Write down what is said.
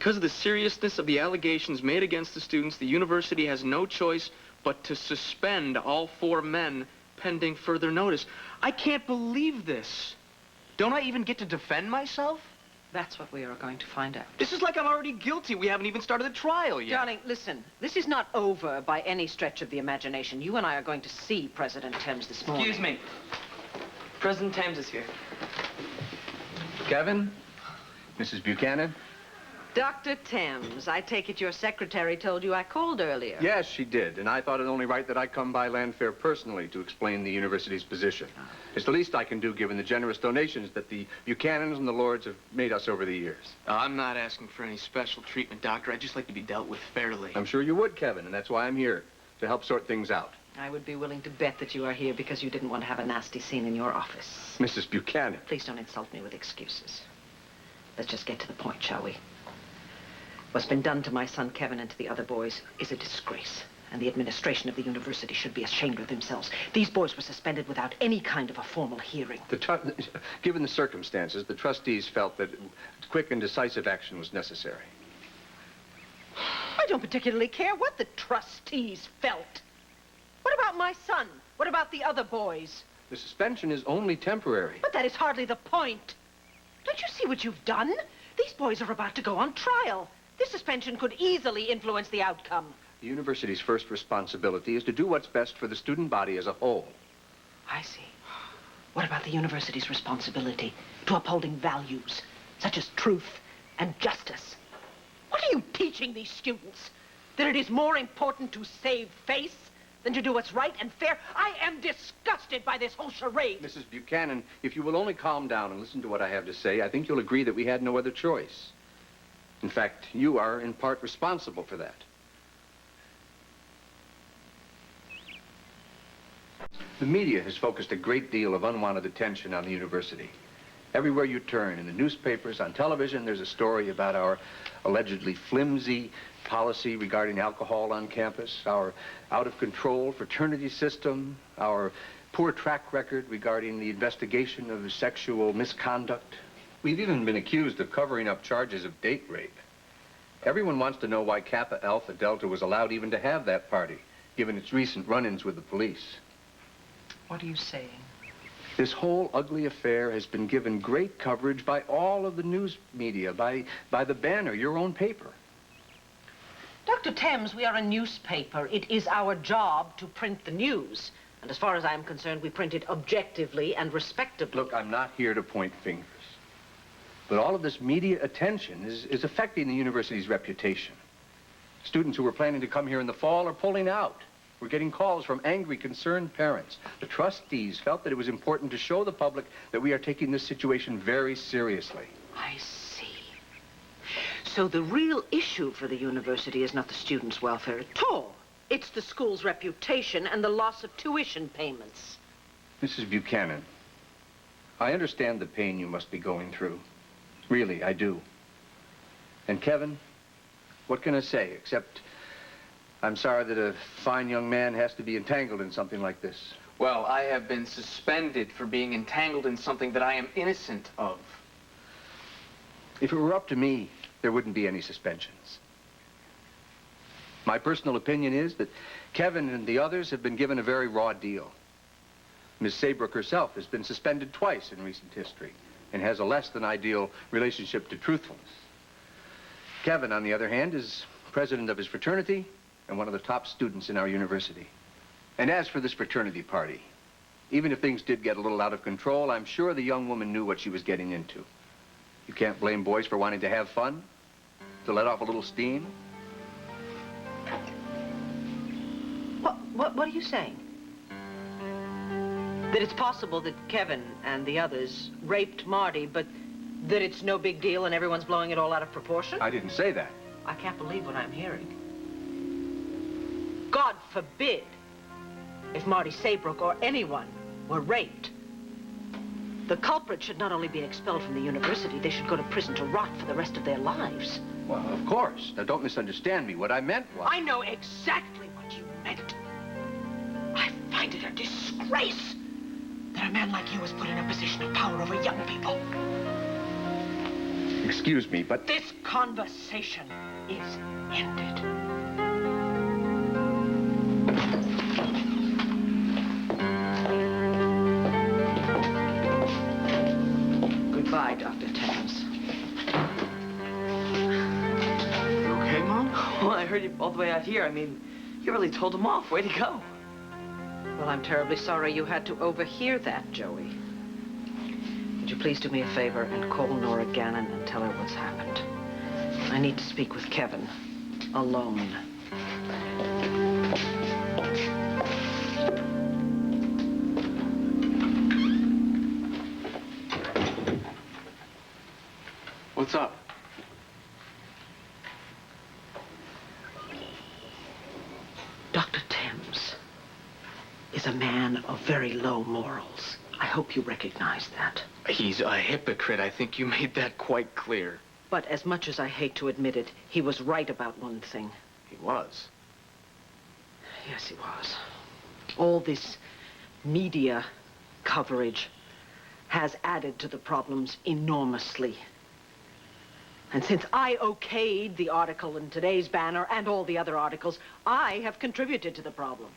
Because of the seriousness of the allegations made against the students, the university has no choice but to suspend all 4 men pending further notice. I can't believe this. Don't I even get to defend myself? That's what we are going to find out. This is like I'm already guilty. We haven't even started the trial yet. Darling, listen. This is not over by any stretch of the imagination. You and I are going to see President Thames this morning. Excuse me. President Thames is here. Kevin? Mrs. Buchanan? Dr. Thames, I take it your secretary told you I called earlier. Yes, she did, and I thought it only right that I come by Llanview personally to explain the university's position. It's the least I can do given the generous donations that the Buchanans and the Lords have made us over the years. I'm not asking for any special treatment, Doctor. I'd just like to be dealt with fairly. I'm sure you would, Kevin, and that's why I'm here, to help sort things out. I would be willing to bet that you are here because you didn't want to have a nasty scene in your office. Mrs. Buchanan. Please don't insult me with excuses. Let's just get to the point, shall we? What's been done to my son Kevin and to the other boys is a disgrace, and the administration of the university should be ashamed of themselves. These boys were suspended without any kind of a formal hearing. Given the circumstances, the trustees felt that quick and decisive action was necessary. I don't particularly care what the trustees felt. What about my son? What about the other boys? The suspension is only temporary. But that is hardly the point. Don't you see what you've done? These boys are about to go on trial. This suspension could easily influence the outcome. The university's first responsibility is to do what's best for the student body as a whole. I see. What about the university's responsibility to upholding values, such as truth and justice? What are you teaching these students? That it is more important to save face than to do what's right and fair? I am disgusted by this whole charade. Mrs. Buchanan, if you will only calm down and listen to what I have to say, I think you'll agree that we had no other choice. In fact, you are in part responsible for that. The media has focused a great deal of unwanted attention on the university. Everywhere you turn, in the newspapers, on television, there's a story about our allegedly flimsy policy regarding alcohol on campus, our out-of-control fraternity system, our poor track record regarding the investigation of sexual misconduct. We've even been accused of covering up charges of date rape. Everyone wants to know why Kappa Alpha Delta was allowed even to have that party, given its recent run-ins with the police. What are you saying? This whole ugly affair has been given great coverage by all of the news media, by the Banner, your own paper. Dr. Thames, we are a newspaper. It is our job to print the news. And as far as I'm concerned, we print it objectively and respectably. Look, I'm not here to point fingers. But all of this media attention is affecting the university's reputation. Students who were planning to come here in the fall are pulling out. We're getting calls from angry, concerned parents. The trustees felt that it was important to show the public that we are taking this situation very seriously. I see. So the real issue for the university is not the students' welfare at all. It's the school's reputation and the loss of tuition payments. Mrs. Buchanan, I understand the pain you must be going through. Really, I do. And Kevin, what can I say except I'm sorry that a fine young man has to be entangled in something like this. Well, I have been suspended for being entangled in something that I am innocent of. If it were up to me, there wouldn't be any suspensions. My personal opinion is that Kevin and the others have been given a very raw deal. Ms. Saybrook herself has been suspended twice in recent history and has a less than ideal relationship to truthfulness. Kevin, on the other hand, is president of his fraternity and one of the top students in our university. And as for this fraternity party, even if things did get a little out of control, I'm sure the young woman knew what she was getting into. You can't blame boys for wanting to have fun, to let off a little steam. What are you saying? That it's possible that Kevin and the others raped Marty, but that it's no big deal and everyone's blowing it all out of proportion? I didn't say that. I can't believe what I'm hearing. God forbid if Marty Saybrook or anyone were raped. The culprit should not only be expelled from the university, they should go to prison to rot for the rest of their lives. Well, of course. Now, don't misunderstand me. What I meant was... I know exactly what you meant. I find it a disgrace that a man like you is put in a position of power over young people. Excuse me, but... This conversation is ended. Goodbye, Dr. Thames. You okay, Mom? Well, I heard you all the way out here. I mean, you really told him off. Way to go. Well, I'm terribly sorry you had to overhear that, Joey. Would you please do me a favor and call Nora Gannon and tell her what's happened? I need to speak with Kevin. Alone. What's up? Dr. Thames is a man of very low morals. I hope you recognize that. He's a hypocrite. I think you made that quite clear. But as much as I hate to admit it, he was right about one thing. He was. Yes, he was. All this media coverage has added to the problems enormously. And since I okayed the article in today's Banner and all the other articles, I have contributed to the problem.